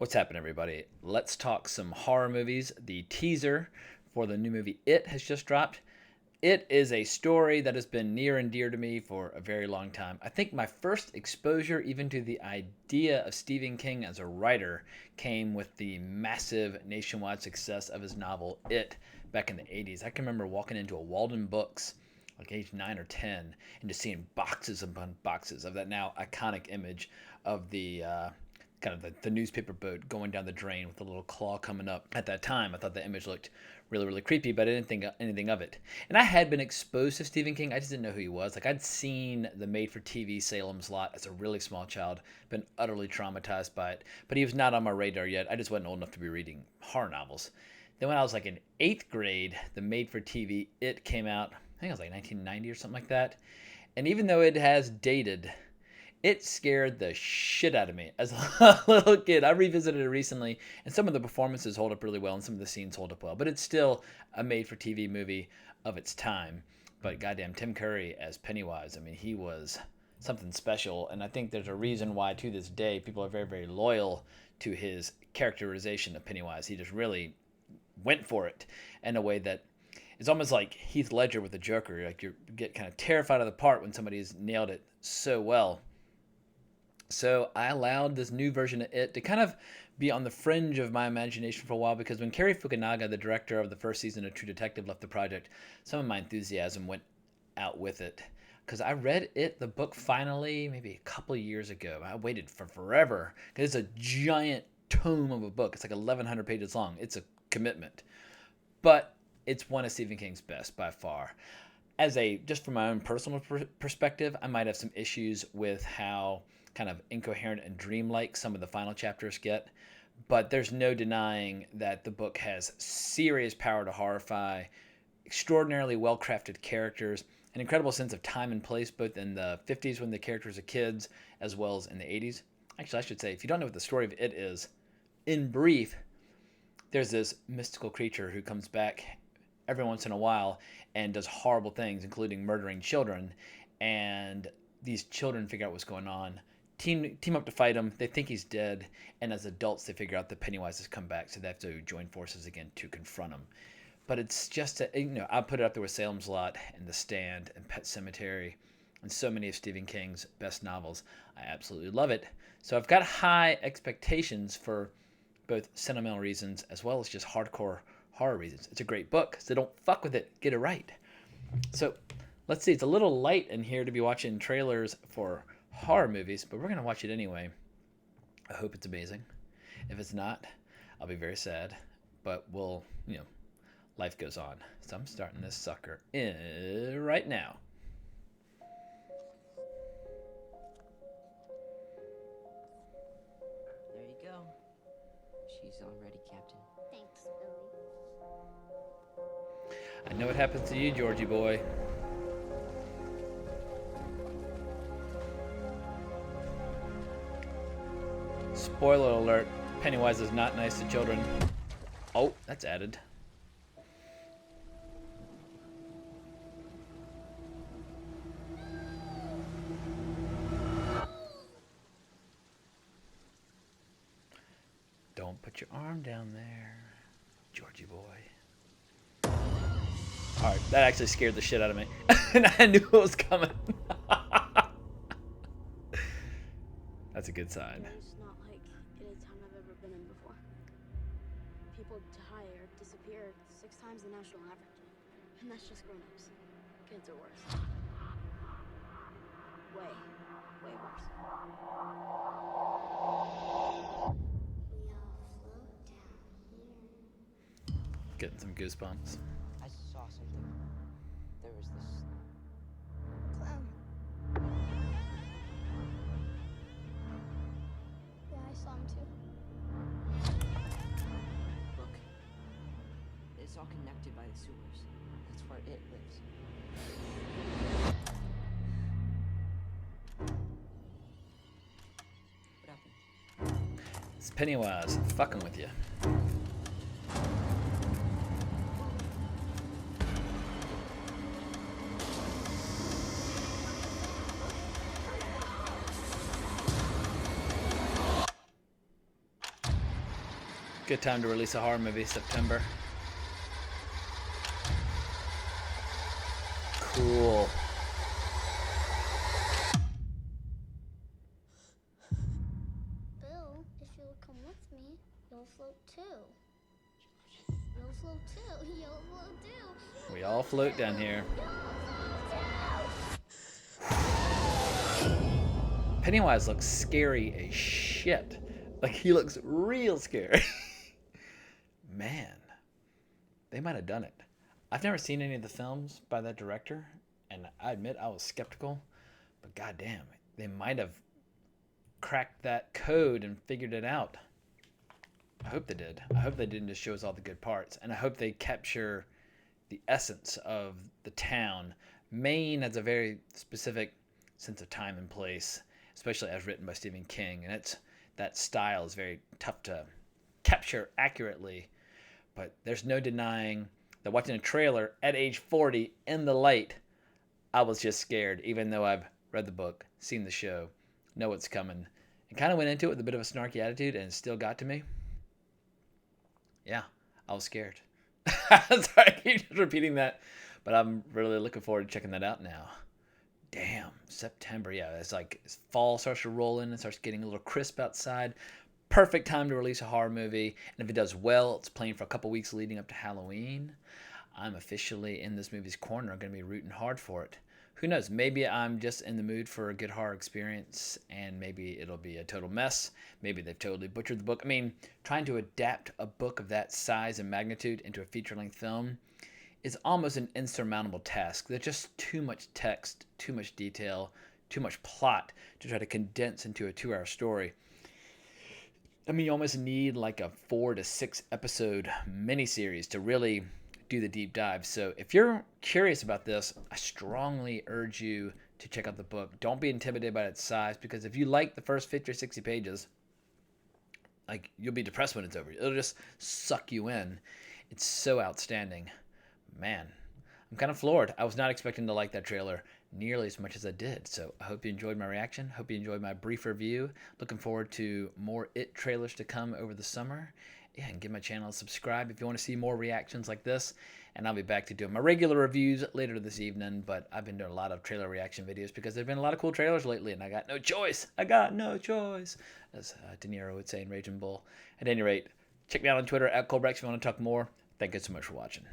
What's happening, everybody? Let's talk some horror movies. The teaser for the new movie It has just dropped. It is a story that has been near and dear to me for a very long time. I think my first exposure even to the idea of Stephen King as a writer came with the massive nationwide success of his novel It back in the 80s. I can remember walking into a Walden Books like age 9 or 10 and just seeing boxes upon boxes of that now iconic image of the kind of the newspaper boat going down the drain with a little claw coming up. At that time, I thought the image looked really, really creepy, but I didn't think anything of it. And I had been exposed to Stephen King. I just didn't know who he was. Like, I'd seen the made-for-TV Salem's Lot as a really small child, been utterly traumatized by it, but he was not on my radar yet. I just wasn't old enough to be reading horror novels. Then when I was like in 8th grade, the made-for-TV It came out. I think it was like 1990 or something like that. And even though it has dated, it scared the shit out of me as a little kid. I revisited it recently, and some of the performances hold up really well, and some of the scenes hold up well. But it's still a made-for-TV movie of its time. But goddamn, Tim Curry as Pennywise, I mean, he was something special. And I think there's a reason why, to this day, people are very, very loyal to his characterization of Pennywise. He just really went for it in a way that it's almost like Heath Ledger with the Joker. Like, you get kind of terrified of the part when somebody's nailed it so well. So I allowed this new version of It to kind of be on the fringe of my imagination for a while, because when Cary Fukunaga, the director of the first season of True Detective, left the project, some of my enthusiasm went out with it. Because I read It, the book, finally, maybe a couple of years ago. I waited for forever, because it's a giant tome of a book. It's like 1,100 pages long. It's a commitment. But it's one of Stephen King's best by far. Just from my own personal perspective, I might have some issues with how kind of incoherent and dreamlike some of the final chapters get, but there's no denying that the book has serious power to horrify, extraordinarily well-crafted characters, an incredible sense of time and place, both in the 50s when the characters are kids, as well as in the 80s. Actually, I should say, if you don't know what the story of It is, in brief, there's this mystical creature who comes back every once in a while and does horrible things, including murdering children, and these children figure out what's going on, team up to fight him. They think he's dead, and as adults, they figure out that Pennywise has come back, so they have to join forces again to confront him. But it's just, I put it up there with Salem's Lot and The Stand and Pet Sematary and so many of Stephen King's best novels. I absolutely love it. So I've got high expectations for both sentimental reasons as well as just hardcore horror reasons. It's a great book, so don't fuck with it. Get it right. So let's see. It's a little light in here to be watching trailers for horror movies, but we're going to watch it anyway. I hope it's amazing. If it's not, I'll be very sad, but life goes on. So I'm starting this sucker right now. There you go. She's all ready, Captain. Thanks, Billy. I know what happens to you, Georgie boy. Spoiler alert, Pennywise is not nice to children. Oh, that's added. Don't put your arm down there, Georgie boy. Alright, that actually scared the shit out of me. And I knew it was coming. That's a good sign. It's not like any time I've ever been in before. People die or disappear 6 times the national average. And that's just grown-ups. Kids are worse. Way, way worse. We all float down here. Getting some goosebumps. I saw something. There was this. Clown. Yeah, I saw him too. Look. It's all connected by the sewers. That's where It lives. What happened? It's Pennywise fucking with you. Good time to release a horror movie, September. Cool. Bill, if you'll come with me, you'll float too. You'll float too. You'll float too. We all float down here. Pennywise looks scary as shit. Like, he looks real scary. Man, they might have done it. I've never seen any of the films by that director, and I admit I was skeptical, but goddamn, they might have cracked that code and figured it out. I hope they did. I hope they didn't just show us all the good parts, and I hope they capture the essence of the town. Maine has a very specific sense of time and place, especially as written by Stephen King, and that style is very tough to capture accurately. But there's no denying that watching a trailer at age 40 in the light, I was just scared, even though I've read the book, seen the show, know what's coming, and kind of went into it with a bit of a snarky attitude, and it still got to me. Yeah, I was scared. Sorry, I keep just repeating that, but I'm really looking forward to checking that out now. Damn, September, yeah, it's like fall starts to roll in and starts getting a little crisp outside. Perfect time to release a horror movie, and if it does well, it's playing for a couple weeks leading up to Halloween. I'm officially in this movie's corner. I'm going to be rooting hard for it. Who knows? Maybe I'm just in the mood for a good horror experience, and maybe it'll be a total mess. Maybe they've totally butchered the book. I mean, trying to adapt a book of that size and magnitude into a feature-length film is almost an insurmountable task. There's just too much text, too much detail, too much plot to try to condense into a 2-hour story. I mean, you almost need like a 4 to 6 episode miniseries to really do the deep dive. So if you're curious about this, I strongly urge you to check out the book. Don't be intimidated by its size, because if you like the first 50 or 60 pages, like, you'll be depressed when it's over. It'll just suck you in. It's so outstanding. Man, I'm kind of floored. I was not expecting to like that trailer nearly as much as I did. So I hope you enjoyed my reaction. Hope you enjoyed my brief review. Looking forward to more It trailers to come over the summer. Yeah, and give my channel a subscribe if you want to see more reactions like this. And I'll be back to doing my regular reviews later this evening. But I've been doing a lot of trailer reaction videos because there have been a lot of cool trailers lately, and I got no choice. I got no choice, as De Niro would say in Raging Bull. At any rate, check me out on Twitter at Colbrex if you want to talk more. Thank you so much for watching.